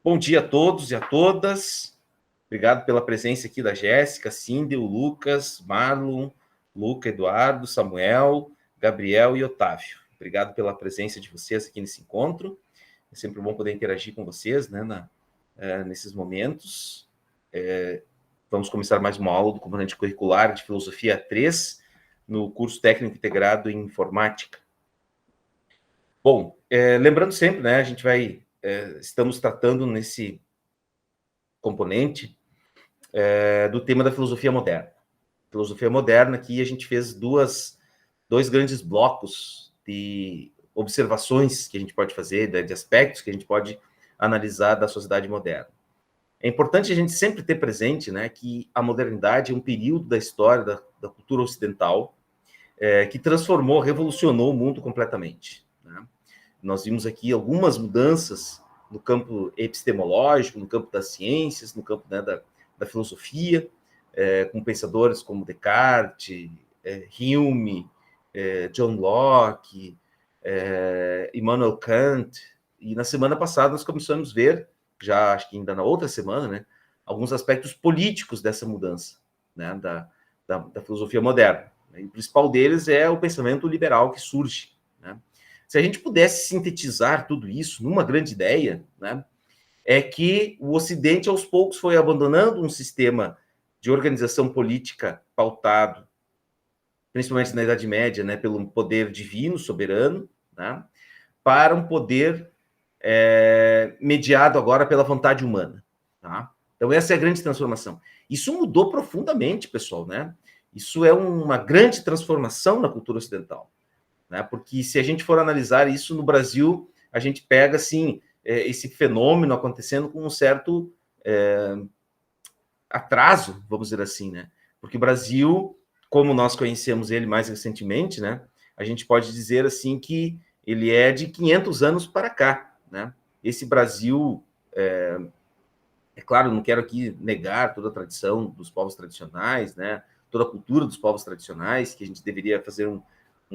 Bom dia a todos e a todas. Obrigado pela presença aqui da Jéssica, Cindy, o Lucas, Marlon, Luca, Eduardo, Samuel, Gabriel e Otávio. Obrigado pela presença de vocês aqui nesse encontro. É sempre bom poder interagir com vocês, né, nesses momentos. Vamos começar mais uma aula do componente curricular de Filosofia 3, no curso técnico integrado em Informática. Bom, lembrando sempre, né, a gente estamos tratando nesse componente do tema da filosofia moderna. Filosofia moderna, aqui a gente fez dois grandes blocos de observações que a gente pode fazer, de aspectos que a gente pode analisar da sociedade moderna. É importante a gente sempre ter presente, né, que a modernidade é um período da história da cultura ocidental que transformou, revolucionou o mundo completamente, né? Nós vimos aqui algumas mudanças no campo epistemológico, no campo das ciências, no campo, né, da filosofia, com pensadores como Descartes, Hume, John Locke, Immanuel Kant. E na semana passada nós começamos a ver, já acho que ainda na outra semana, né, alguns aspectos políticos dessa mudança, né, da filosofia moderna. E o principal deles é o pensamento liberal que surge, né? Se a gente pudesse sintetizar tudo isso numa grande ideia, né, é que o Ocidente, aos poucos, foi abandonando um sistema de organização política pautado, principalmente na Idade Média, né, pelo poder divino, soberano, né, para um poder mediado agora pela vontade humana. Tá? Então, essa é a grande transformação. Isso mudou profundamente, pessoal, né? Isso é uma grande transformação na cultura ocidental. Né? Porque se a gente for analisar isso no Brasil, a gente pega assim esse fenômeno acontecendo com um certo atraso, vamos dizer assim, né? Porque o Brasil, como nós conhecemos ele mais recentemente, né? A gente pode dizer assim que ele é de 500 anos para cá, né? Esse Brasil, claro, não quero aqui negar toda a tradição dos povos tradicionais, né? Toda a cultura dos povos tradicionais, que a gente deveria fazer um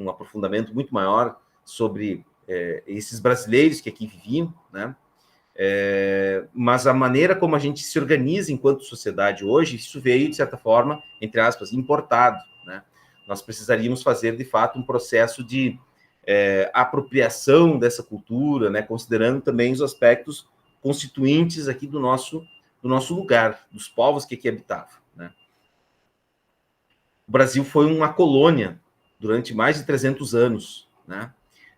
aprofundamento muito maior sobre esses brasileiros que aqui viviam, né? Mas a maneira como a gente se organiza enquanto sociedade hoje, isso veio, de certa forma, entre aspas, importado, né? Nós precisaríamos fazer, de fato, um processo de apropriação dessa cultura, né? Considerando também os aspectos constituintes aqui do nosso lugar, dos povos que aqui habitavam, né? O Brasil foi uma colônia durante mais de 300 anos, né?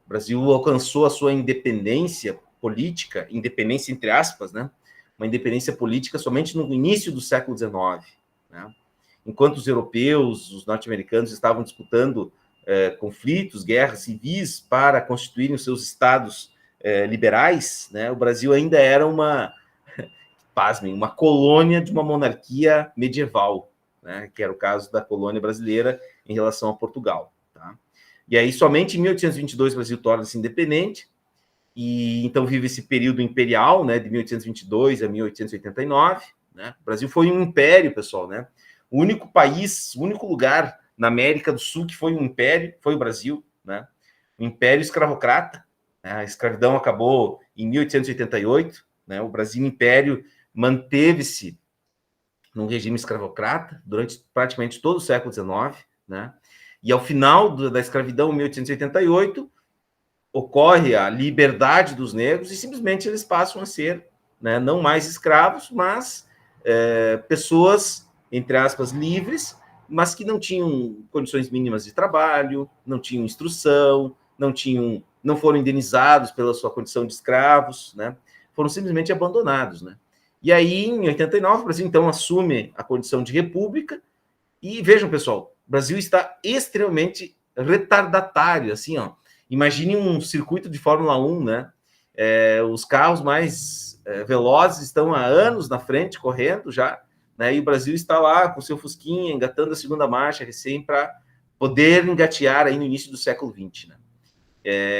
O Brasil alcançou a sua independência política, independência entre aspas, né? Uma independência política somente no início do século XIX, né? Enquanto os europeus, os norte-americanos estavam disputando conflitos, guerras civis para constituírem os seus estados liberais, né? O Brasil ainda era pasmem, uma colônia de uma monarquia medieval, né? Que era o caso da colônia brasileira em relação a Portugal. Tá? E aí, somente em 1822, o Brasil torna-se independente, e então vive esse período imperial, né, de 1822 a 1889. Né? O Brasil foi um império, pessoal, né? O único país, o único lugar na América do Sul que foi um império foi o Brasil, né? Um império escravocrata. Né? A escravidão acabou em 1888, né? O Brasil império manteve-se num regime escravocrata durante praticamente todo o século XIX, né? E ao final da escravidão, em 1888, ocorre a liberdade dos negros e simplesmente eles passam a ser, né, não mais escravos, mas pessoas, entre aspas, livres, mas que não tinham condições mínimas de trabalho, não tinham instrução, não foram indenizados pela sua condição de escravos, né? Foram simplesmente abandonados, né? E aí, em 89, o Brasil, então, assume a condição de república. E vejam, pessoal, o Brasil está extremamente retardatário, assim, ó. Imagine um circuito de Fórmula 1, né? Os carros mais velozes estão há anos na frente, correndo já, né? E o Brasil está lá com seu fusquinha, engatando a segunda marcha, recém, para poder engatear aí no início do século XX, né?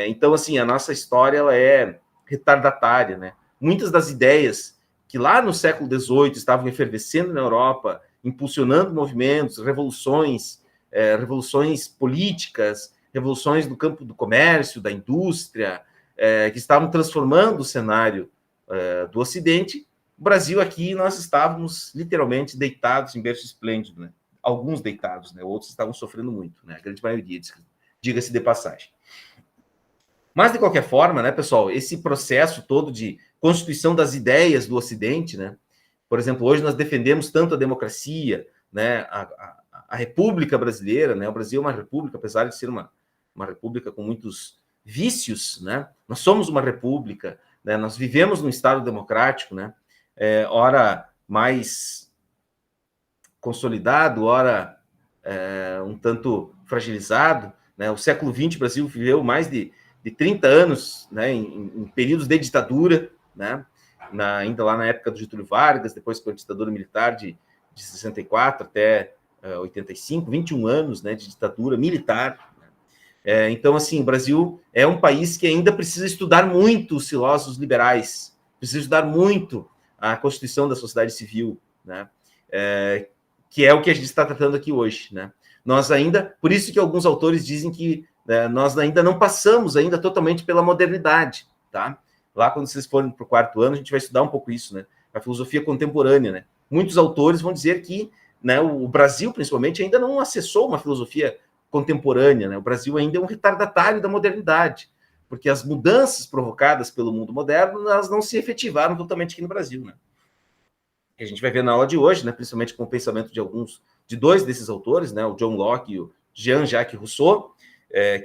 Então, assim, a nossa história ela é retardatária, né? Muitas das ideias que lá no século XVIII estavam efervescendo na Europa, impulsionando movimentos, revoluções políticas, revoluções no campo do comércio, da indústria, que estavam transformando o cenário do Ocidente, o Brasil aqui, nós estávamos literalmente deitados em berço esplêndido, né? Alguns deitados, né? Outros estavam sofrendo muito, né? A grande maioria, diga-se de passagem. Mas, de qualquer forma, né, pessoal, esse processo todo de constituição das ideias do Ocidente, né? Por exemplo, hoje nós defendemos tanto a democracia, né, a República Brasileira, né? O Brasil é uma república, apesar de ser uma república com muitos vícios, né? Nós somos uma república, né? Nós vivemos num Estado democrático, né? Ora mais consolidado, ora um tanto fragilizado, né? O século XX, o Brasil viveu mais de 30 anos, né, em períodos de ditadura, né? Ainda lá na época do Getúlio Vargas, depois com a ditadura militar de 64 até 85, 21 anos, né, de ditadura militar. Então, assim, o Brasil é um país que ainda precisa estudar muito os filósofos liberais, precisa estudar muito a Constituição da sociedade civil, né? Que é o que a gente está tratando aqui hoje, né? Nós ainda, por isso que alguns autores dizem que nós ainda não passamos ainda totalmente pela modernidade, tá? Lá quando vocês forem para o 4º ano, a gente vai estudar um pouco isso, né? A filosofia contemporânea, né? Muitos autores vão dizer que, né, o Brasil, principalmente, ainda não acessou uma filosofia contemporânea, né? O Brasil ainda é um retardatário da modernidade, porque as mudanças provocadas pelo mundo moderno, elas não se efetivaram totalmente aqui no Brasil, né? Que a gente vai ver na aula de hoje, né, principalmente com o pensamento de dois desses autores, né, o John Locke e o Jean-Jacques Rousseau,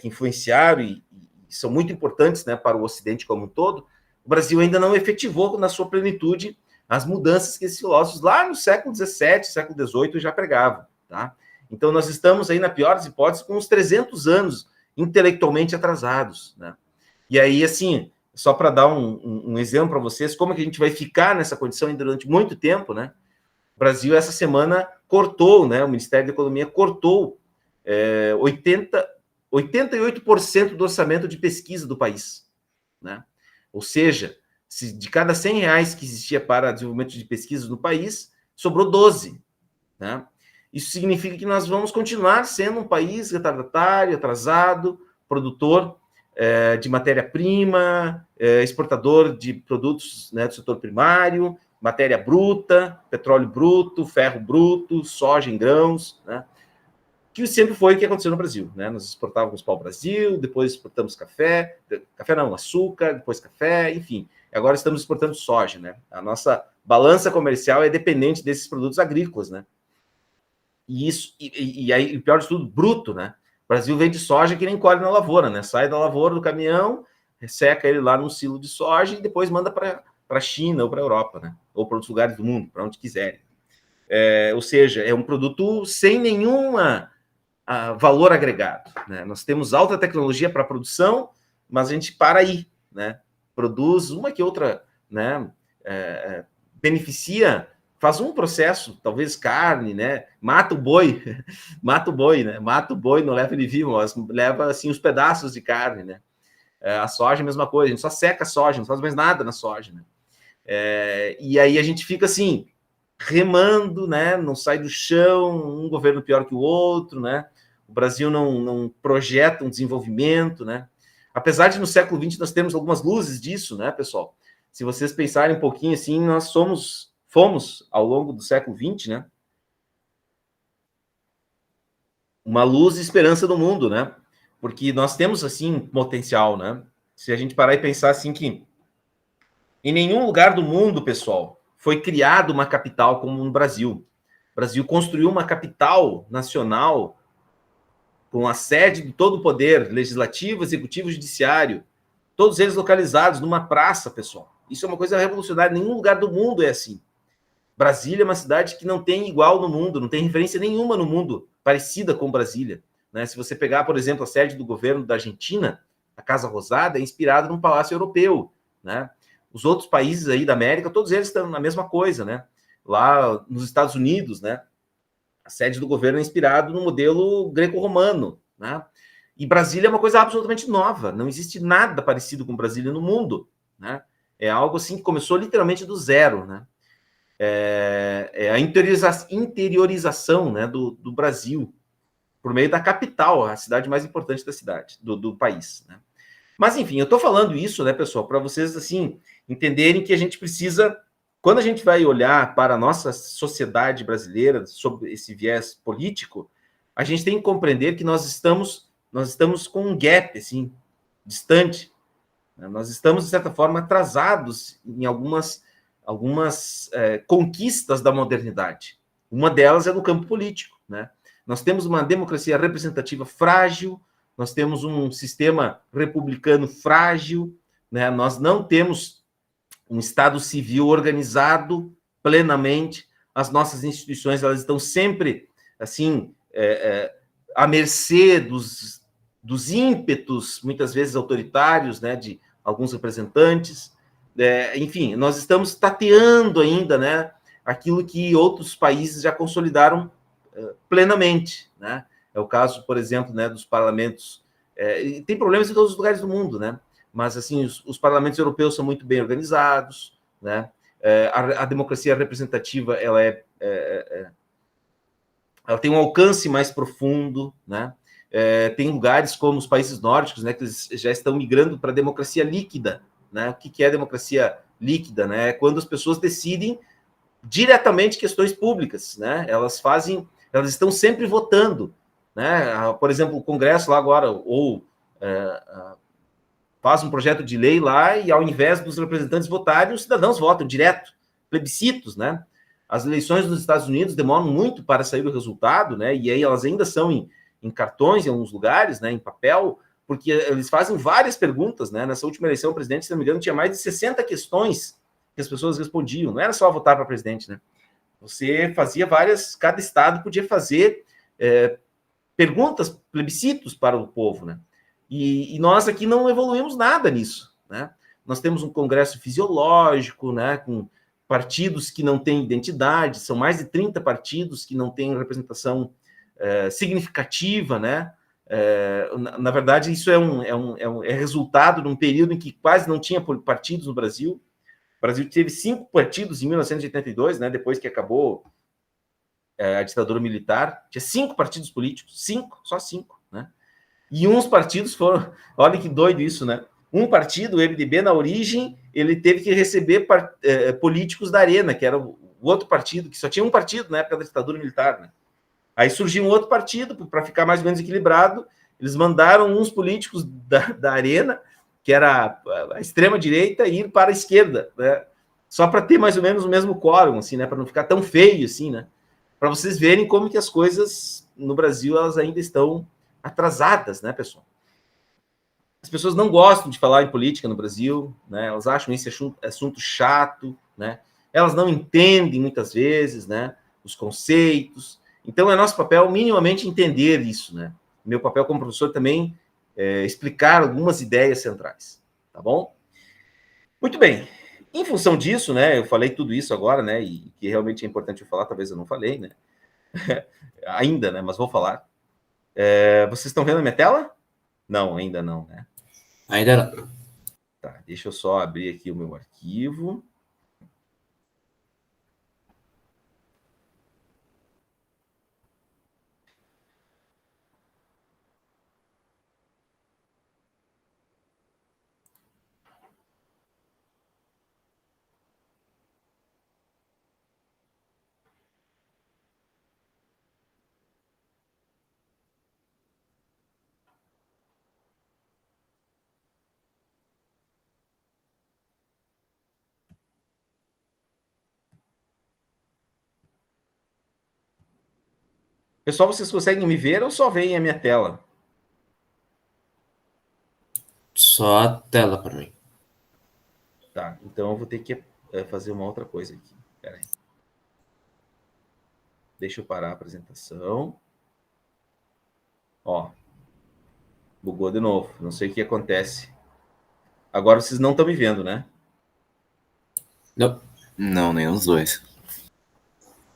que influenciaram e são muito importantes, né, para o Ocidente como um todo. O Brasil ainda não efetivou na sua plenitude as mudanças que esses filósofos lá no século XVII, século XVIII já pregavam, tá? Então nós estamos aí, na pior das hipóteses, com uns 300 anos intelectualmente atrasados, né? E aí, assim, só para dar um exemplo para vocês, como é que a gente vai ficar nessa condição durante muito tempo, né? O Brasil, essa semana, cortou, né? O Ministério da Economia cortou 88% do orçamento de pesquisa do país, né? Ou seja, se de cada R$ 100 que existia para desenvolvimento de pesquisas no país, sobrou 12, né? Isso significa que nós vamos continuar sendo um país retardatário, atrasado, produtor de matéria-prima, exportador de produtos, né, do setor primário, matéria bruta, petróleo bruto, ferro bruto, soja em grãos, né? Que sempre foi o que aconteceu no Brasil, né? Nós exportávamos pau-brasil, depois exportamos café não, açúcar, depois café, enfim. Agora estamos exportando soja, né? A nossa balança comercial é dependente desses produtos agrícolas, né? E isso, e aí, o pior de tudo, bruto, né? O Brasil vende soja que nem colhe na lavoura, né? Sai da lavoura do caminhão, resseca ele lá num silo de soja e depois manda para a China ou para a Europa, né? Ou para outros lugares do mundo, para onde quiserem. Ou seja, é um produto sem nenhuma valor agregado, né? Nós temos alta tecnologia para produção, mas a gente para aí, né? Produz uma que outra, né? Beneficia, faz um processo, talvez carne, né? Mata o boi, né? Mata o boi, não leva ele vivo, mas leva assim os pedaços de carne, né? A soja é a mesma coisa, a gente só seca a soja, não faz mais nada na soja, né? E aí a gente fica assim, remando, né? Não sai do chão, um governo pior que o outro, né? O Brasil não projeta um desenvolvimento, né? Apesar de no século XX nós temos algumas luzes disso, né, pessoal? Se vocês pensarem um pouquinho assim, nós fomos ao longo do século XX, né? Uma luz de esperança do mundo, né? Porque nós temos assim potencial, né? Se a gente parar e pensar assim que em nenhum lugar do mundo, pessoal, foi criada uma capital como no Brasil. O Brasil construiu uma capital nacional com a sede de todo o poder, legislativo, executivo, judiciário, todos eles localizados numa praça, pessoal. Isso é uma coisa revolucionária, nenhum lugar do mundo é assim. Brasília é uma cidade que não tem igual no mundo, não tem referência nenhuma no mundo parecida com Brasília, né? Se você pegar, por exemplo, a sede do governo da Argentina, a Casa Rosada, é inspirada num palácio europeu, né? Os outros países aí da América, todos eles estão na mesma coisa, né? Lá nos Estados Unidos, né? A sede do governo é inspirada no modelo greco-romano, né? E Brasília é uma coisa absolutamente nova, não existe nada parecido com Brasília no mundo, né? É algo assim que começou literalmente do zero, né? A interiorização, né, do Brasil por meio da capital, a cidade mais importante da cidade, do país, né? Mas, enfim, eu estou falando isso, né, pessoal, para vocês, assim, entenderem que a gente precisa, quando a gente vai olhar para a nossa sociedade brasileira, sob esse viés político, a gente tem que compreender que nós estamos com um gap, assim, distante, né? Nós estamos, de certa forma, atrasados em algumas conquistas da modernidade. Uma delas é no campo político, né? Nós temos uma democracia representativa frágil, nós temos um sistema republicano frágil, né? Nós não temos um Estado civil organizado plenamente, as nossas instituições elas estão sempre assim à mercê dos ímpetos, muitas vezes autoritários, né, de alguns representantes. Enfim, nós estamos tateando ainda, né, aquilo que outros países já consolidaram plenamente, né? É o caso, por exemplo, né, dos parlamentos. Tem problemas em todos os lugares do mundo, né? Mas assim, os parlamentos europeus são muito bem organizados, né? A democracia representativa ela tem um alcance mais profundo, né? Tem lugares como os países nórdicos, né, que eles já estão migrando para a democracia líquida, né? O que é a democracia líquida, né? É quando as pessoas decidem diretamente questões públicas, né? Elas estão sempre votando, né? Por exemplo, o Congresso lá agora ou faz um projeto de lei lá e ao invés dos representantes votarem, os cidadãos votam direto, plebiscitos, né? As eleições nos Estados Unidos demoram muito para sair o resultado, né? E aí elas ainda são em cartões em alguns lugares, né? Em papel, porque eles fazem várias perguntas, né? Nessa última eleição, o presidente, se não me engano, tinha mais de 60 questões que as pessoas respondiam. Não era só votar para presidente, né? Você fazia cada estado podia fazer perguntas, plebiscitos para o povo, né? E nós aqui não evoluímos nada nisso, né? Nós temos um congresso fisiológico, né, com partidos que não têm identidade, são mais de 30 partidos que não têm representação significativa, né? Na verdade, isso é resultado de um período em que quase não tinha partidos no Brasil. O Brasil teve 5 partidos em 1982, né, depois que acabou a ditadura militar, tinha 5 partidos políticos, 5, só 5, né? E uns partidos foram, olha que doido isso, né? Um partido, o MDB, na origem, ele teve que receber políticos da Arena, que era o outro partido, que só tinha um partido na época da ditadura militar, né? Aí surgiu um outro partido, para ficar mais ou menos equilibrado, eles mandaram uns políticos da Arena, que era a extrema-direita, ir para a esquerda, né? Só para ter mais ou menos o mesmo quórum, assim, né? Para não ficar tão feio, assim, né? Para vocês verem como que as coisas no Brasil elas ainda estão atrasadas, né, pessoal? As pessoas não gostam de falar em política no Brasil, né? Elas acham esse assunto chato, né? Elas não entendem muitas vezes, né, os conceitos. Então é nosso papel minimamente entender isso, né? Meu papel como professor também é explicar algumas ideias centrais, tá bom? Muito bem. Em função disso, né, eu falei tudo isso agora, né, e que realmente é importante eu falar, talvez eu não falei, né? Ainda, né? Mas vou falar. Vocês estão vendo a minha tela? Não, ainda não, né? Ainda não. Tá, deixa eu só abrir aqui o meu arquivo. Pessoal, vocês conseguem me ver ou só veem a minha tela? Só a tela para mim. Tá, então eu vou ter que fazer uma outra coisa aqui. Pera aí. Deixa eu parar a apresentação. Ó, bugou de novo. Não sei o que acontece. Agora vocês não estão me vendo, né? Não. Não, nem os dois.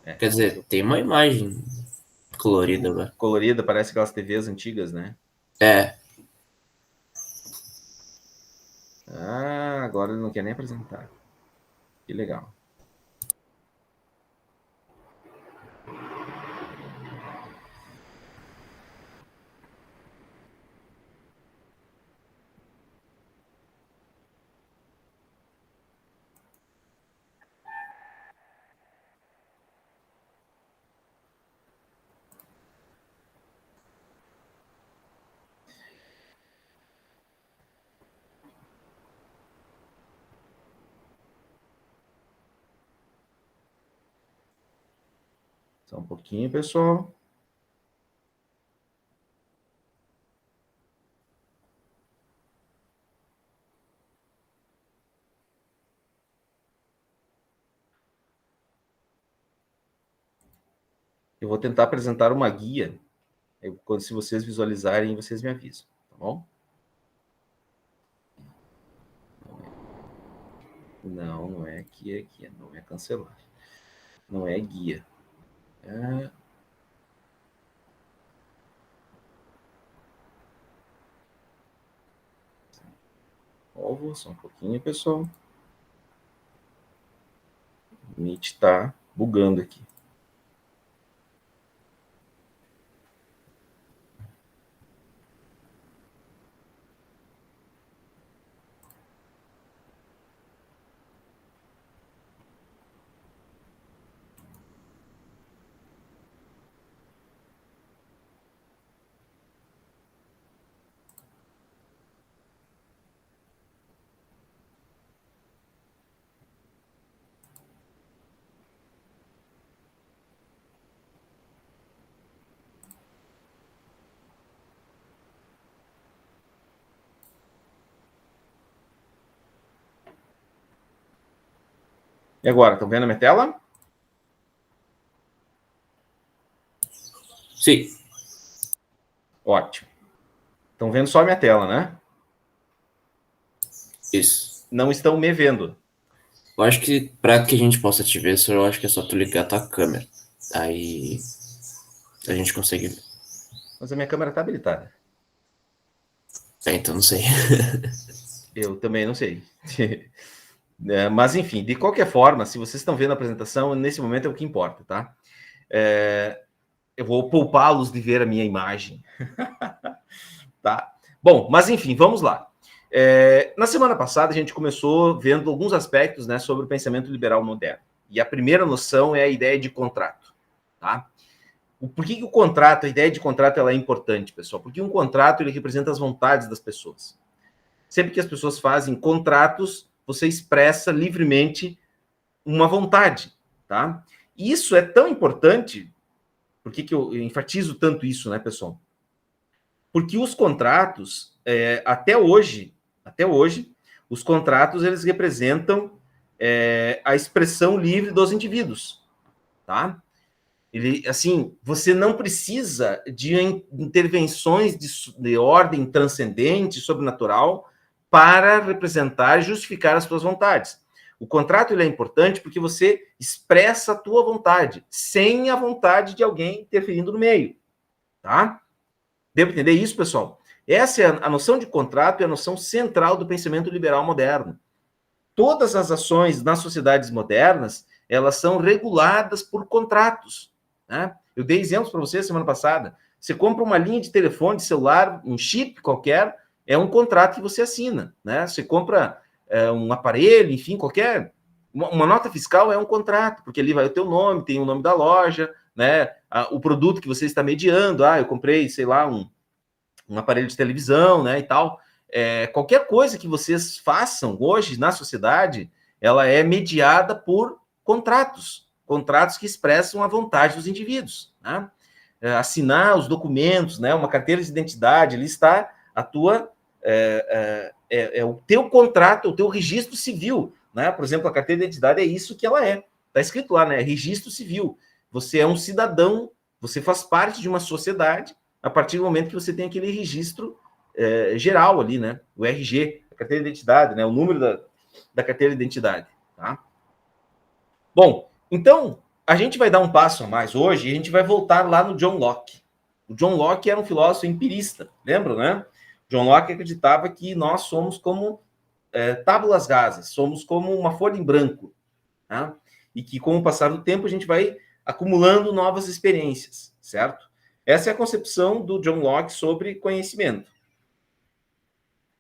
Quer dizer, tem uma imagem colorida agora. Colorida, parece aquelas TVs antigas, né? É. Ah, agora ele não quer nem apresentar. Que legal. Só um pouquinho, pessoal. Eu vou tentar apresentar uma guia. Quando, se vocês visualizarem, vocês me avisam, tá bom? Não, não é aqui, é guia. Não é cancelar. Não é guia. É... Ovo, só um pouquinho, pessoal. O Meet está bugando aqui. E agora, estão vendo a minha tela? Sim. Ótimo. Estão vendo só a minha tela, né? Isso. Não estão me vendo. Eu acho que para que a gente possa te ver, eu acho que é só tu ligar a tua câmera. Aí a gente consegue ver. Mas a minha câmera está habilitada. Então não sei. Eu também não sei. Mas, enfim, de qualquer forma, se vocês estão vendo a apresentação, nesse momento é o que importa, tá? Eu vou poupá-los de ver a minha imagem. Tá? Bom, mas enfim, vamos lá. Na semana passada, a gente começou vendo alguns aspectos, né, sobre o pensamento liberal moderno. E a primeira noção é a ideia de contrato. Tá? Por que o contrato, a ideia de contrato, ela é importante, pessoal? Porque um contrato, ele representa as vontades das pessoas. Sempre que as pessoas fazem contratos, você expressa livremente uma vontade, tá? E isso é tão importante, por que eu enfatizo tanto isso, né, pessoal? Porque os contratos, até hoje, os contratos, eles representam a expressão livre dos indivíduos, tá? Ele, assim, você não precisa de intervenções de ordem transcendente, sobrenatural, para representar e justificar as suas vontades. O contrato, ele é importante porque você expressa a tua vontade, sem a vontade de alguém interferindo no meio, tá? Devo entender isso, pessoal? Essa é a noção de contrato, é a noção central do pensamento liberal moderno. Todas as ações nas sociedades modernas, elas são reguladas por contratos, né? Eu dei exemplos para você semana passada. Você compra uma linha de telefone, de celular, um chip qualquer, é um contrato que você assina, né? Você compra um aparelho, enfim, qualquer... Uma nota fiscal é um contrato, porque ali vai o teu nome, tem o nome da loja, né? O produto que você está mediando. Eu comprei, sei lá, um aparelho de televisão, né, e tal. Qualquer coisa que vocês façam hoje na sociedade, ela é mediada por contratos que expressam a vontade dos indivíduos, né? Assinar os documentos, né, uma carteira de identidade, ali está a tua o teu contrato, o teu registro civil, né? Por exemplo, a carteira de identidade é isso que ela é. Está escrito lá, né? Registro civil. Você é um cidadão, você faz parte de uma sociedade a partir do momento que você tem aquele registro geral ali, né? O RG, a carteira de identidade, né? O número da carteira de identidade, tá? Bom, então, a gente vai dar um passo a mais hoje e a gente vai voltar lá no John Locke. O John Locke era um filósofo empirista, lembram, né? John Locke acreditava que nós somos como tábulas rasas, somos como uma folha em branco, tá? E que com o passar do tempo a gente vai acumulando novas experiências, certo? Essa é a concepção do John Locke sobre conhecimento.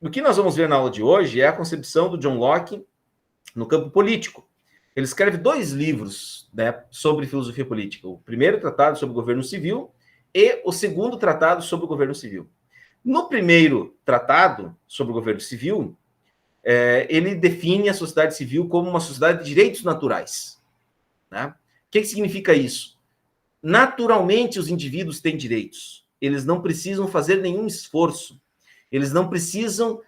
O que nós vamos ver na aula de hoje é a concepção do John Locke no campo político. Ele escreve 2 livros, né, sobre filosofia política. O primeiro tratado sobre o governo civil e o segundo tratado sobre o governo civil. No primeiro tratado sobre o governo civil, ele define a sociedade civil como uma sociedade de direitos naturais, né? O que significa isso? naturalmente os indivíduos têm direitos. Eles não precisam fazer nenhum esforço. Eles não precisam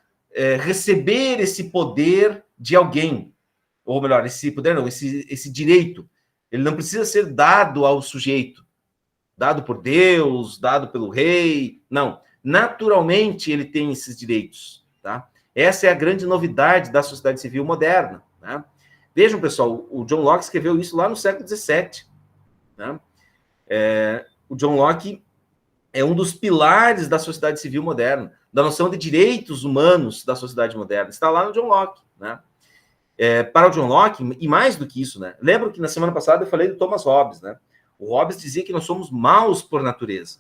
receber esse poder de alguém. Ou melhor, esse poder não, esse direito. Ele não precisa ser dado ao sujeito. Dado por Deus, dado pelo rei. Não. Naturalmente ele tem esses direitos. Tá? Essa é a grande novidade da sociedade civil moderna. Né? Vejam, pessoal, o John Locke escreveu isso lá no século XVII. Né? O John Locke é um dos pilares da sociedade civil moderna, da noção de direitos humanos da sociedade moderna. Está lá no John Locke. Né? Para o John Locke, e mais do que isso, né? Lembro que na semana passada eu falei do Thomas Hobbes. Né? O Hobbes dizia que nós somos maus por natureza,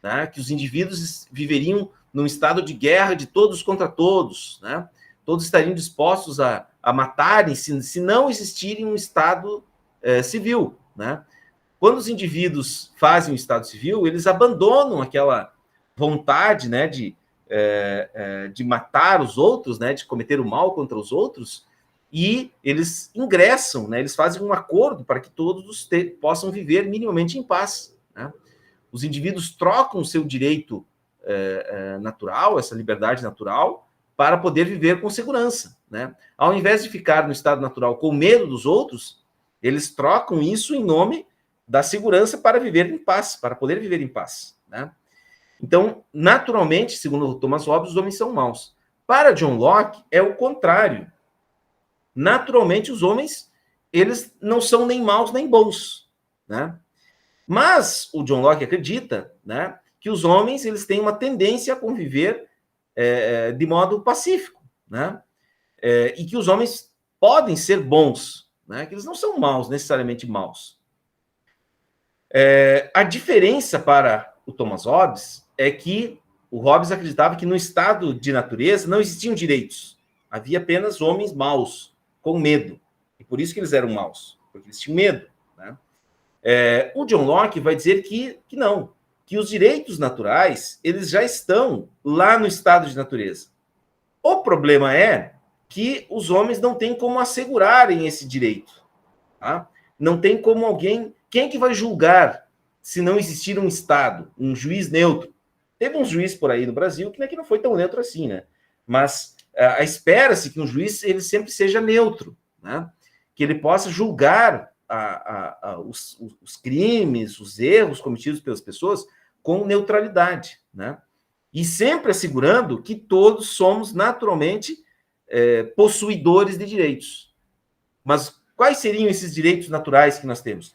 né? Que os indivíduos viveriam num estado de guerra de todos contra todos, né? Todos estariam dispostos a matarem se não existirem um estado civil. Né? Quando os indivíduos fazem um estado civil, eles abandonam aquela vontade, né, de matar os outros, né, de cometer o mal contra os outros, e eles ingressam, né, eles fazem um acordo para que todos possam viver minimamente em paz. Né? Os indivíduos trocam o seu direito natural, essa liberdade natural, para poder viver com segurança. Né? Ao invés de ficar no estado natural com medo dos outros, eles trocam isso em nome da segurança para viver em paz, para poder viver em paz. Né? Então, naturalmente, segundo Thomas Hobbes, os homens são maus. Para John Locke, é o contrário. Naturalmente, os homens, eles não são nem maus nem bons. Né? Mas o John Locke acredita, né, que os homens eles têm uma tendência a conviver de modo pacífico. Né? E que os homens podem ser bons, né? Que eles não são maus, necessariamente maus. A diferença para o Thomas Hobbes é que o Hobbes acreditava que no estado de natureza não existiam direitos. Havia apenas homens maus, com medo. E por isso que eles eram maus, porque eles tinham medo. Né? O John Locke vai dizer que não, que os direitos naturais eles já estão lá no estado de natureza. O problema é que os homens não têm como assegurarem esse direito. Tá? Não tem como alguém... Quem é que vai julgar se não existir um Estado, um juiz neutro? Teve um juiz por aí no Brasil que não foi tão neutro assim, né? Mas espera-se que um juiz ele sempre seja neutro, né? Que ele possa julgar os crimes, os erros cometidos pelas pessoas com neutralidade, né? E sempre assegurando que todos somos naturalmente possuidores de direitos. Mas quais seriam esses direitos naturais que nós temos?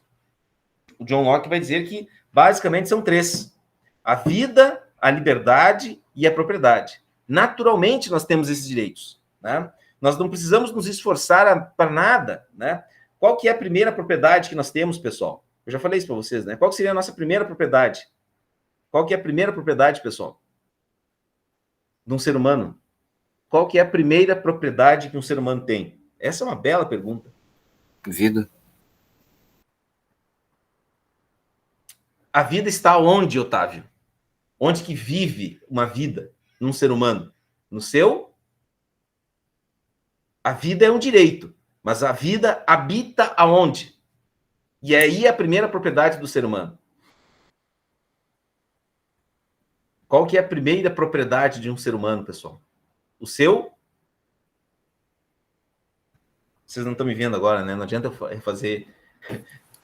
O John Locke vai dizer que, basicamente, são 3. A vida, a liberdade e a propriedade. Naturalmente, nós temos esses direitos. Né? Nós não precisamos nos esforçar para nada. Né? Qual que é a primeira propriedade que nós temos, pessoal? Eu já falei isso para vocês, né? Qual seria a nossa primeira propriedade? Qual que é a primeira propriedade, pessoal? De um ser humano? Qual que é a primeira propriedade que um ser humano tem? Essa é uma bela pergunta. Vida. A vida está onde, Otávio? Onde que vive uma vida num ser humano? No seu? A vida é um direito, mas a vida habita aonde? E aí é a primeira propriedade do ser humano. Qual que é a primeira propriedade de um ser humano, pessoal? O seu? Vocês não estão me vendo agora, né? Não adianta eu fazer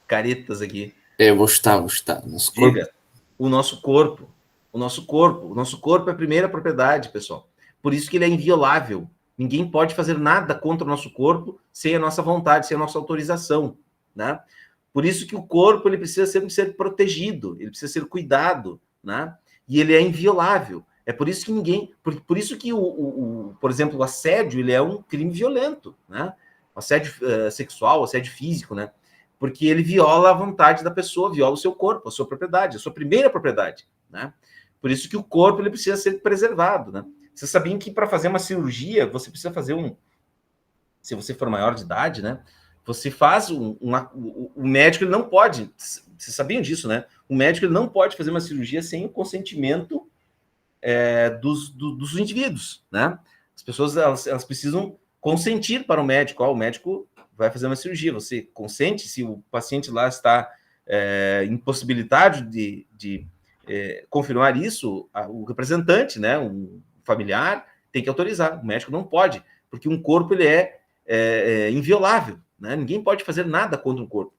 caretas aqui. Eu vou chutar. Nosso corpo. Diga, o nosso corpo. O nosso corpo é a primeira propriedade, pessoal. Por isso que ele é inviolável. Ninguém pode fazer nada contra o nosso corpo sem a nossa vontade, sem a nossa autorização, né? Por isso que o corpo ele precisa sempre ser protegido, ele precisa ser cuidado, né? E ele é inviolável. É por isso que por isso que por exemplo, o assédio ele é um crime violento, né? O assédio sexual, o assédio físico, né? Porque ele viola a vontade da pessoa, viola o seu corpo, a sua propriedade, a sua primeira propriedade, né? Por isso que o corpo ele precisa ser preservado, né? Vocês sabiam que para fazer uma cirurgia, você precisa fazer se você for maior de idade, né? Você faz o médico ele não pode, vocês sabiam disso, né? O médico ele não pode fazer uma cirurgia sem o consentimento dos indivíduos, né? As pessoas elas precisam consentir para o médico. O médico vai fazer uma cirurgia, você consente se o paciente lá está impossibilidade de confirmar isso, o representante, né, um familiar, tem que autorizar. O médico não pode, porque um corpo ele é inviolável, né? Ninguém pode fazer nada contra um corpo.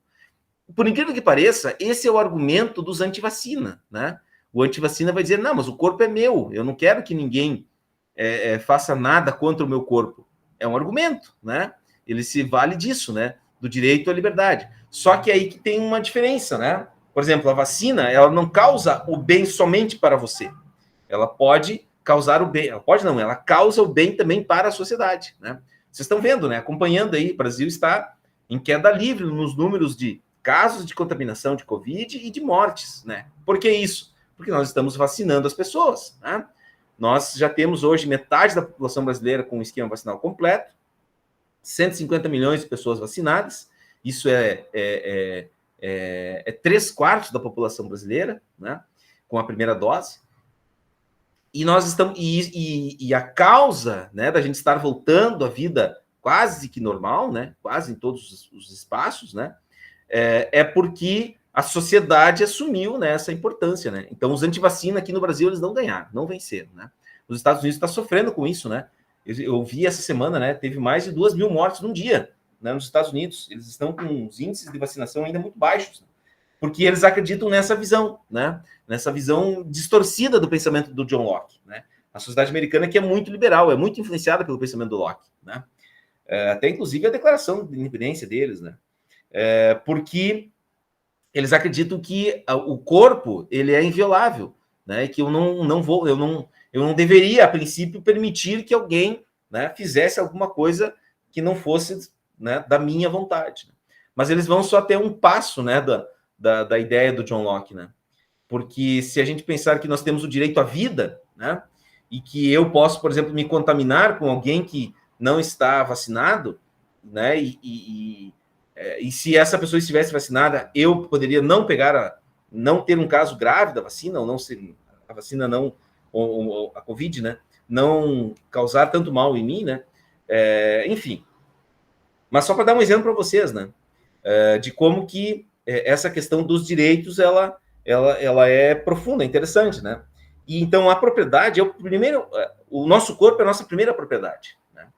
Por incrível que pareça, esse é o argumento dos antivacina, né? O antivacina vai dizer, não, mas o corpo é meu, eu não quero que ninguém faça nada contra o meu corpo. É um argumento, né? Ele se vale disso, né? Do direito à liberdade. Só que aí que tem uma diferença, né? Por exemplo, a vacina, ela não causa o bem somente para você. Ela pode causar o bem, ela causa o bem também para a sociedade, né? Vocês estão vendo, né? Acompanhando aí, o Brasil está em queda livre nos números de casos de contaminação de Covid e de mortes, né? Por que isso? Porque nós estamos vacinando as pessoas, né? Nós já temos hoje metade da população brasileira com o esquema vacinal completo, 150 milhões de pessoas vacinadas, isso é 3/4 da população brasileira, né? Com a primeira dose. E nós estamos e a causa, né, da gente estar voltando à vida quase que normal, né, quase em todos os espaços, né, porque a sociedade assumiu, né, essa importância, né. Então os antivacina aqui no Brasil eles não ganharam, não venceram, né. Os Estados Unidos está sofrendo com isso, né. Eu vi essa semana, né, teve mais de 2.000 mortes num dia, né, nos Estados Unidos. Eles estão com os índices de vacinação ainda muito baixos, né? Porque eles acreditam nessa visão, né? Nessa visão distorcida do pensamento do John Locke, né? A sociedade americana que é muito liberal, é muito influenciada pelo pensamento do Locke, né? Até inclusive a declaração de independência deles, né? Porque eles acreditam que o corpo ele é inviolável, né? E que eu não deveria a princípio permitir que alguém, né, fizesse alguma coisa que não fosse, né, da minha vontade. Mas eles vão só ter um passo, né, da ideia do John Locke, né? Porque se a gente pensar que nós temos o direito à vida, né? E que eu posso, por exemplo, me contaminar com alguém que não está vacinado, né? E se essa pessoa estivesse vacinada, eu poderia não não ter um caso grave da vacina, ou não ser a vacina não, ou a Covid, né? Não causar tanto mal em mim, né? Enfim. Mas só para dar um exemplo para vocês, né? De como que essa questão dos direitos ela é profunda, interessante, né? E então a propriedade é o nosso corpo é a nossa primeira propriedade, né?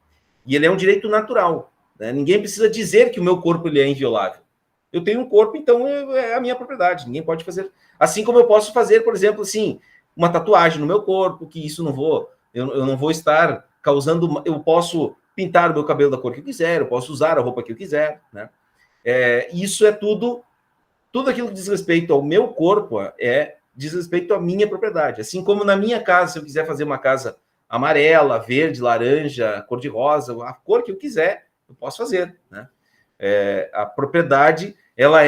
E ele é um direito natural, né? Ninguém precisa dizer que o meu corpo ele é inviolável. Eu tenho um corpo, então é a minha propriedade. Ninguém pode fazer. Assim como eu posso fazer, por exemplo, assim, uma tatuagem no meu corpo, que isso eu não vou estar causando. Eu posso pintar o meu cabelo da cor que eu quiser, eu posso usar a roupa que eu quiser, né? Isso é tudo aquilo que diz respeito ao meu corpo diz respeito à minha propriedade. Assim como na minha casa, se eu quiser fazer uma casa amarela, verde, laranja, cor de rosa, a cor que eu quiser, eu posso fazer, né? A propriedade, ela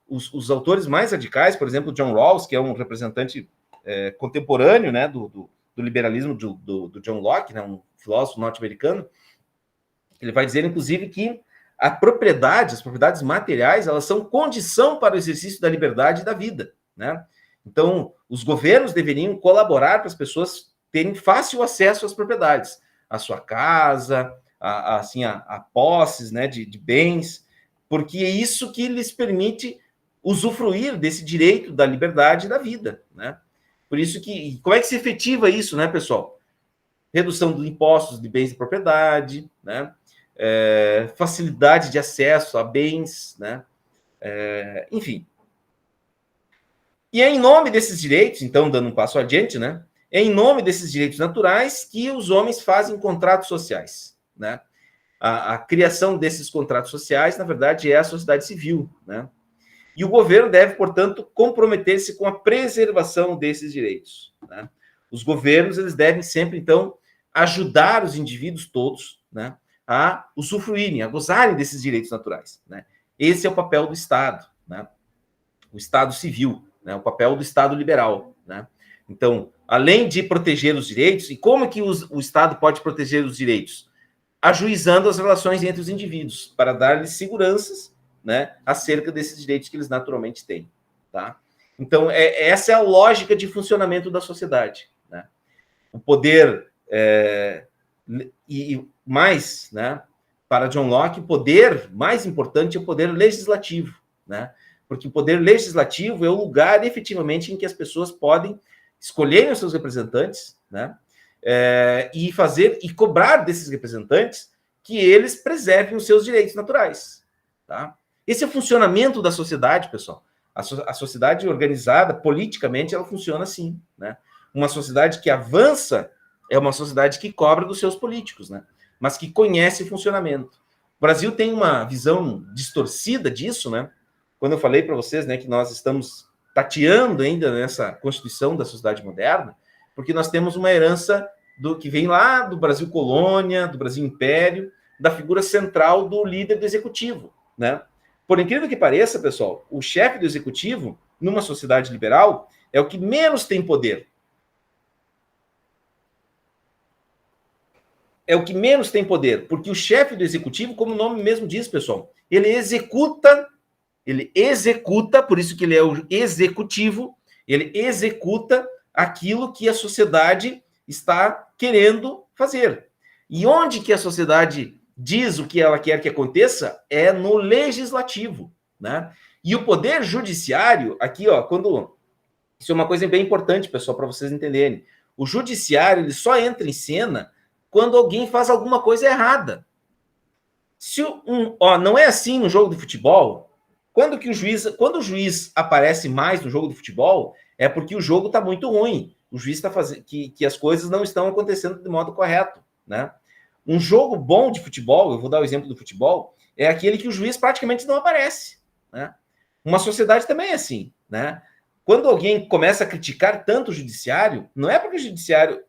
os autores mais radicais, por exemplo, John Rawls, que é um representante contemporâneo, né, do liberalismo do John Locke, né, um filósofo norte-americano, ele vai dizer, inclusive, que as propriedades materiais, elas são condição para o exercício da liberdade e da vida, né? Então, os governos deveriam colaborar para as pessoas terem fácil acesso às propriedades, à sua casa, a posses, né, de bens, porque é isso que lhes permite usufruir desse direito da liberdade e da vida, né? Por isso que, como é que se efetiva isso, né, pessoal? Redução dos impostos de bens de propriedade, né? Facilidade de acesso a bens, né? Enfim. E é em nome desses direitos, então, dando um passo adiante, né? É em nome desses direitos naturais que os homens fazem contratos sociais, né? A criação desses contratos sociais, na verdade, é a sociedade civil, né? E o governo deve, portanto, comprometer-se com a preservação desses direitos, né? Os governos, eles devem sempre, então, ajudar os indivíduos todos, né, a usufruírem, a gozarem desses direitos naturais, né? Esse é o papel do Estado, né? O Estado civil, né? O papel do Estado liberal, né? Então, além de proteger os direitos, e como que o Estado pode proteger os direitos? Ajuizando as relações entre os indivíduos, para dar-lhes seguranças, né, acerca desses direitos que eles naturalmente têm, tá? Então, essa é a lógica de funcionamento da sociedade, né? O poder, e mais, né, para John Locke, o poder mais importante é o poder legislativo, né? Porque o poder legislativo é o lugar, efetivamente, em que as pessoas podem escolherem os seus representantes, né? E fazer e cobrar desses representantes que eles preservem os seus direitos naturais, tá? Esse é o funcionamento da sociedade, pessoal. A sociedade organizada politicamente, ela funciona assim, né? Uma sociedade que avança é uma sociedade que cobra dos seus políticos, né? Mas que conhece o funcionamento. O Brasil tem uma visão distorcida disso, né? Quando eu falei para vocês, né, que nós estamos tateando ainda nessa constituição da sociedade moderna, porque nós temos uma herança que vem lá do Brasil colônia, do Brasil império, da figura central do líder do executivo, né? Por incrível que pareça, pessoal, o chefe do executivo, numa sociedade liberal, é o que menos tem poder. É o que menos tem poder, porque o chefe do executivo, como o nome mesmo diz, pessoal, ele executa, por isso que ele é o executivo, ele executa aquilo que a sociedade está querendo fazer. E onde que a sociedade diz o que ela quer que aconteça é no legislativo, né? E o poder judiciário, aqui, ó, isso é uma coisa bem importante, pessoal, para vocês entenderem. O judiciário, ele só entra em cena quando alguém faz alguma coisa errada. Não é assim no jogo de futebol. Quando o juiz aparece mais no jogo de futebol, é porque o jogo está muito ruim. O juiz está fazendo que as coisas não estão acontecendo de modo correto, né? Um jogo bom de futebol, eu vou dar o exemplo do futebol, é aquele que o juiz praticamente não aparece, né? Uma sociedade também é assim, né? Quando alguém começa a criticar tanto o judiciário, não é porque o judiciário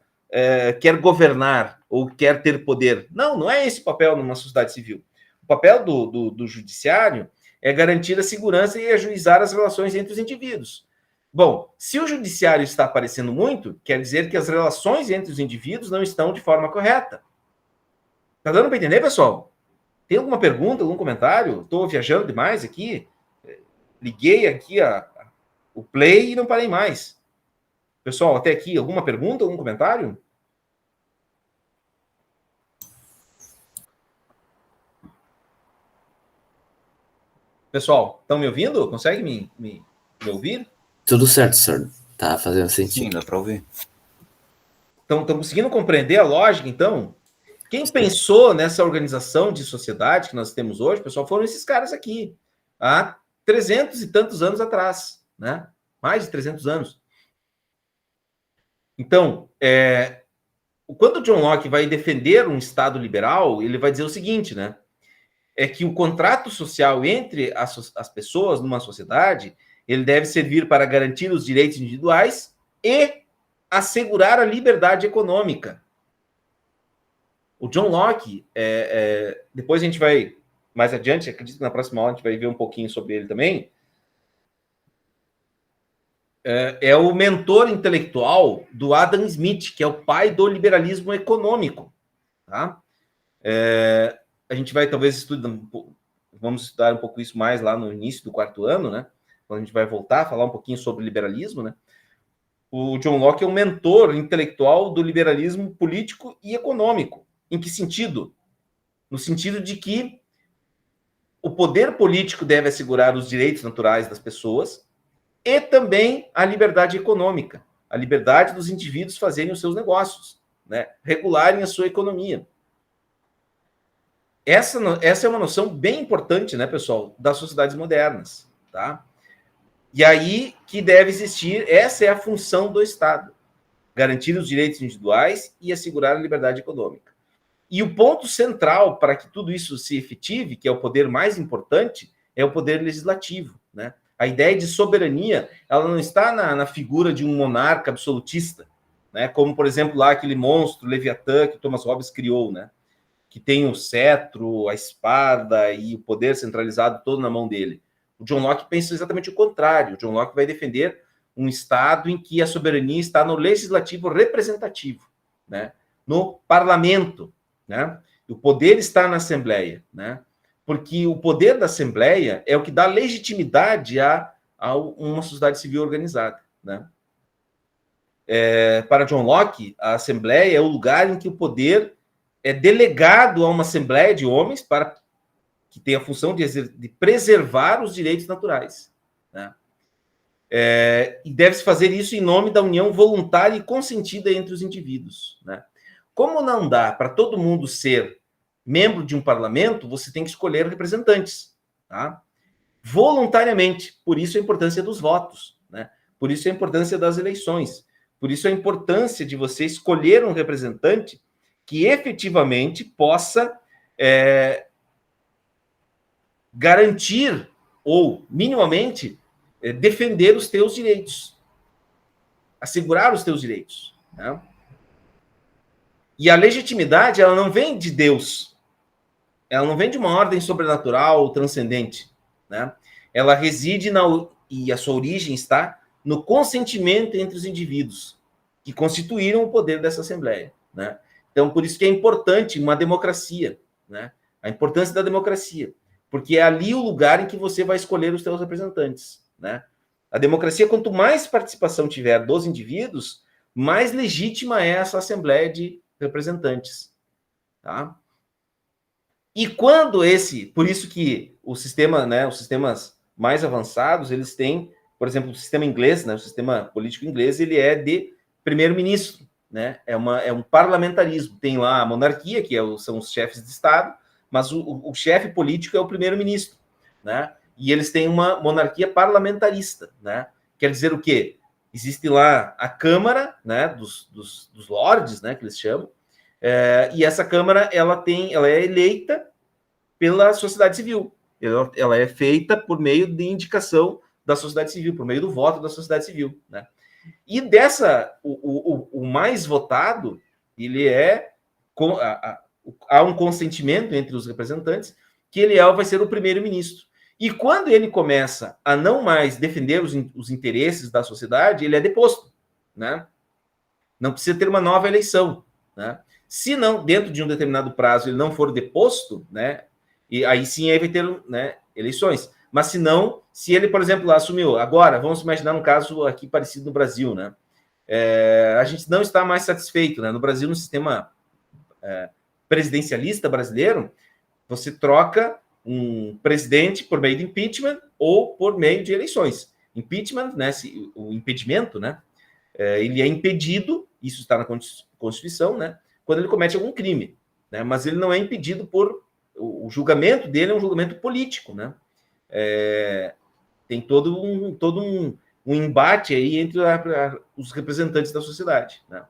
quer governar ou quer ter poder. Não é esse o papel numa sociedade civil. O papel do judiciário é garantir a segurança e ajuizar as relações entre os indivíduos. Bom, se o judiciário está aparecendo muito, quer dizer que as relações entre os indivíduos não estão de forma correta. Tá dando para entender, pessoal? Tem alguma pergunta, algum comentário? Estou viajando demais aqui. Liguei aqui o play e não parei mais. Pessoal, até aqui, alguma pergunta, algum comentário? Pessoal, estão me ouvindo? Consegue me ouvir? Tudo certo, senhor. Tá fazendo sentido. Sim, dá para ouvir. Estão conseguindo compreender a lógica, então? Quem pensou nessa organização de sociedade que nós temos hoje, pessoal, foram esses caras aqui, há 300 e tantos anos atrás, né? Mais de 300 anos. Então, quando o John Locke vai defender um Estado liberal, ele vai dizer o seguinte, né? É que o contrato social entre as pessoas numa sociedade, ele deve servir para garantir os direitos individuais e assegurar a liberdade econômica. O John Locke, depois a gente vai, mais adiante, acredito que na próxima aula a gente vai ver um pouquinho sobre ele também, é o mentor intelectual do Adam Smith, que é o pai do liberalismo econômico. Tá? A gente vai talvez vamos estudar um pouco isso mais lá no início do 4º ano, né? Quando a gente vai voltar a falar um pouquinho sobre liberalismo, né? O John Locke é um mentor intelectual do liberalismo político e econômico. Em que sentido? No sentido de que o poder político deve assegurar os direitos naturais das pessoas e também a liberdade econômica, a liberdade dos indivíduos fazerem os seus negócios, né? Regularem a sua economia. Essa é uma noção bem importante, né, pessoal, das sociedades modernas, tá? E aí que deve existir, essa é a função do Estado, garantir os direitos individuais e assegurar a liberdade econômica. E o ponto central para que tudo isso se efetive, que é o poder mais importante, é o poder legislativo, né? A ideia de soberania, ela não está na figura de um monarca absolutista, né? Como, por exemplo, lá aquele monstro, Leviatã, que Thomas Hobbes criou, né? Que tem o cetro, a espada e o poder centralizado todo na mão dele. O John Locke pensa exatamente o contrário. O John Locke vai defender um Estado em que a soberania está no legislativo representativo, né? No parlamento, né? O poder está na Assembleia, né? Porque o poder da Assembleia é o que dá legitimidade a uma sociedade civil organizada, né? Para John Locke, a Assembleia é o lugar em que o poder é delegado a uma Assembleia de homens que tem a função de preservar os direitos naturais. né? E deve-se fazer isso em nome da união voluntária e consentida entre os indivíduos, né? Como não dá para todo mundo ser membro de um parlamento, você tem que escolher representantes, tá? Voluntariamente. Por isso a importância dos votos, né? Por isso a importância das eleições. Por isso a importância de você escolher um representante que efetivamente possa garantir ou, minimamente, defender os teus direitos, assegurar os teus direitos, né? E a legitimidade, ela não vem de Deus, ela não vem de uma ordem sobrenatural ou transcendente, né? Ela reside e a sua origem está no consentimento entre os indivíduos que constituíram o poder dessa Assembleia, né? Então, por isso que é importante uma democracia, né? A importância da democracia, porque é ali o lugar em que você vai escolher os seus representantes, né? A democracia, quanto mais participação tiver dos indivíduos, mais legítima é essa Assembleia de Representantes, tá? E quando por isso que o sistema, né, os sistemas mais avançados, eles têm, por exemplo, o sistema inglês, né, o sistema político inglês, ele é de primeiro-ministro, né? É um parlamentarismo. Tem lá a monarquia, que são os chefes de Estado, mas o chefe político é o primeiro-ministro, né? E eles têm uma monarquia parlamentarista, né? Quer dizer o quê? Existe lá a Câmara, né, dos lords, né, que eles chamam, e essa Câmara ela é eleita pela sociedade civil. Ela é feita por meio de indicação da sociedade civil, por meio do voto da sociedade civil, né? E o mais votado, ele há um consentimento entre os representantes que ele vai ser o primeiro-ministro. E quando ele começa a não mais defender os interesses da sociedade, ele é deposto, né? Não precisa ter uma nova eleição, né? Se não, dentro de um determinado prazo, ele não for deposto, né? E aí sim aí vai ter, né, eleições. Mas se não, se ele, por exemplo, assumiu, agora, vamos imaginar um caso aqui parecido no Brasil, né? A gente não está mais satisfeito, né? No Brasil, no sistema presidencialista brasileiro, você troca um presidente por meio de impeachment ou por meio de eleições. Impeachment, né? O impedimento, né? Ele é impedido, isso está na Constituição, né? Quando ele comete algum crime, né? Mas ele não é impedido o julgamento dele é um julgamento político, né? Tem todo um embate aí entre os representantes da sociedade, né?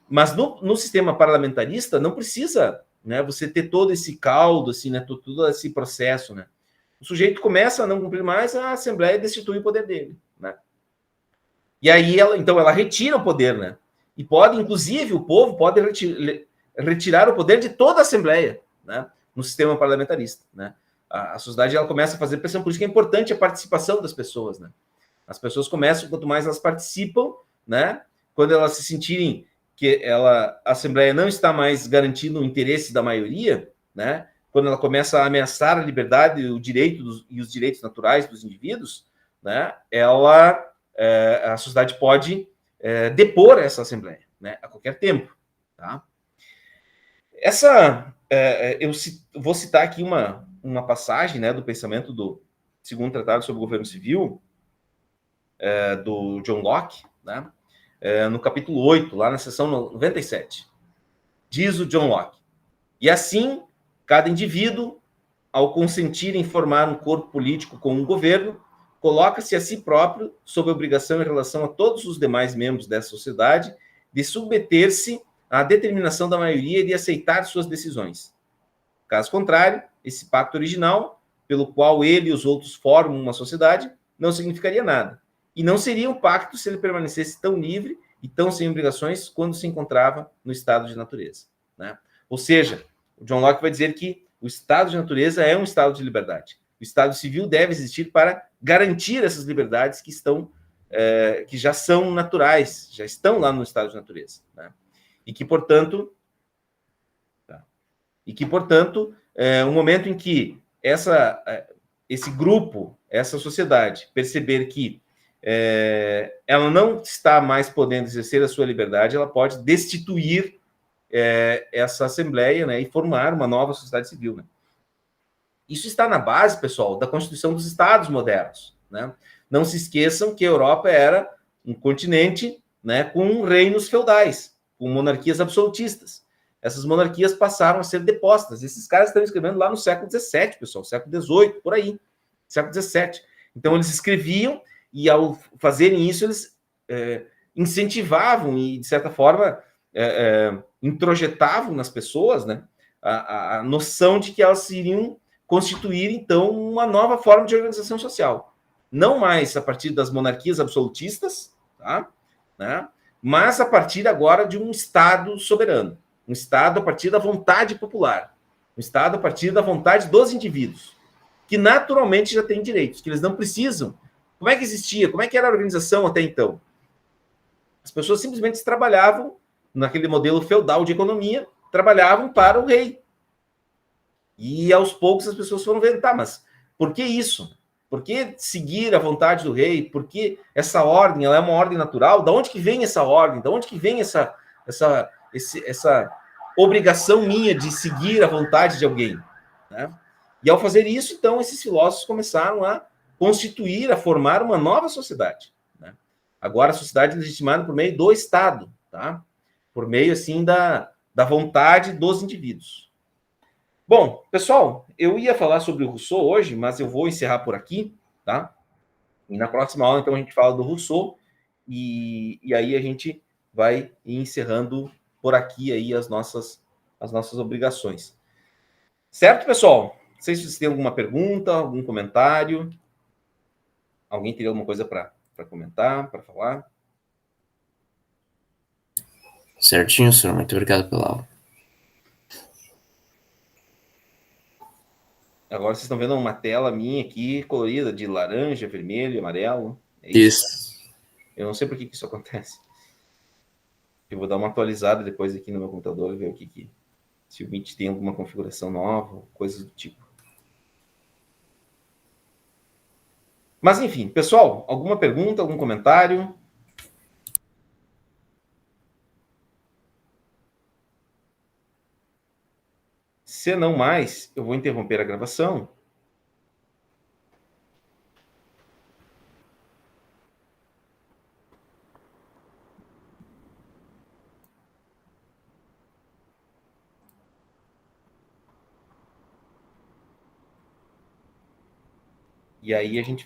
Mas no sistema parlamentarista não precisa, né, você ter todo esse caldo, assim, né, todo esse processo, né? O sujeito começa a não cumprir mais, a Assembleia destitui o poder dele, né? E aí ela retira o poder, né? E pode, inclusive, o povo pode retirar o poder de toda a Assembleia, né? No sistema parlamentarista, né? A sociedade ela começa a fazer pressão, por isso que é importante a participação das pessoas, né? As pessoas começam, quanto mais elas participam, né? Quando elas se sentirem que a Assembleia não está mais garantindo o interesse da maioria, né? Quando ela começa a ameaçar a liberdade, o direito e os direitos naturais dos indivíduos, né? A sociedade pode depor essa Assembleia, né? A qualquer tempo, tá? Eu vou citar aqui uma passagem, né, do pensamento do segundo tratado sobre o governo civil, do John Locke, né, no capítulo 8, lá na seção 97. Diz o John Locke: e assim, cada indivíduo, ao consentir em formar um corpo político com um governo, coloca-se a si próprio sob obrigação em relação a todos os demais membros dessa sociedade de submeter-se à determinação da maioria e de aceitar suas decisões. Caso contrário, esse pacto original, pelo qual ele e os outros formam uma sociedade, não significaria nada. E não seria um pacto se ele permanecesse tão livre e tão sem obrigações quando se encontrava no estado de natureza, né? Ou seja, o John Locke vai dizer que o estado de natureza é um estado de liberdade. O estado civil deve existir para garantir essas liberdades que já são naturais, já estão lá no estado de natureza, né? E que, portanto, um momento em que esse grupo, essa sociedade, perceber que ela não está mais podendo exercer a sua liberdade, ela pode destituir essa Assembleia, né, e formar uma nova sociedade civil, né? Isso está na base, pessoal, da Constituição dos Estados modernos, né? Não se esqueçam que a Europa era um continente, né, com reinos feudais, com monarquias absolutistas. Essas monarquias passaram a ser depostas. Esses caras estão escrevendo lá no século XVII, pessoal, século XVIII, por aí, século XVII. Então, eles escreviam e, ao fazerem isso, eles incentivavam e, de certa forma, introjetavam nas pessoas, né, a noção de que elas iriam constituir, então, uma nova forma de organização social. Não mais a partir das monarquias absolutistas, tá? Né? Mas a partir agora de um Estado soberano. Um Estado a partir da vontade popular. Um Estado a partir da vontade dos indivíduos, que naturalmente já têm direitos, que eles não precisam. Como é que existia? Como é que era a organização até então? As pessoas simplesmente trabalhavam naquele modelo feudal de economia, trabalhavam para o rei. E aos poucos as pessoas foram vendo, tá, mas por que isso? Por que seguir a vontade do rei? Por que essa ordem? Ela é uma ordem natural? Da onde que vem essa ordem? Da onde que vem essa obrigação minha de seguir a vontade de alguém? Né? E ao fazer isso, então, esses filósofos começaram a constituir, a formar uma nova sociedade. Né? Agora, a sociedade legitimada por meio do Estado, tá? Por meio, assim, da vontade dos indivíduos. Bom, pessoal, eu ia falar sobre o Rousseau hoje, mas eu vou encerrar por aqui, tá? E na próxima aula, então, a gente fala do Rousseau e aí a gente vai encerrando por aqui aí as nossas obrigações. Certo, pessoal? Não sei se vocês têm alguma pergunta, algum comentário. Alguém teria alguma coisa para comentar, para falar? Certinho, senhor. Muito obrigado pela aula. Agora vocês estão vendo uma tela minha aqui, colorida, de laranja, vermelho, amarelo. É isso. Isso. Eu não sei por que isso acontece. Eu vou dar uma atualizada depois aqui no meu computador e ver o que se o Meet tem alguma configuração nova, coisas do tipo. Mas, enfim, pessoal, alguma pergunta, algum comentário? Se não mais, eu vou interromper a gravação. E aí a gente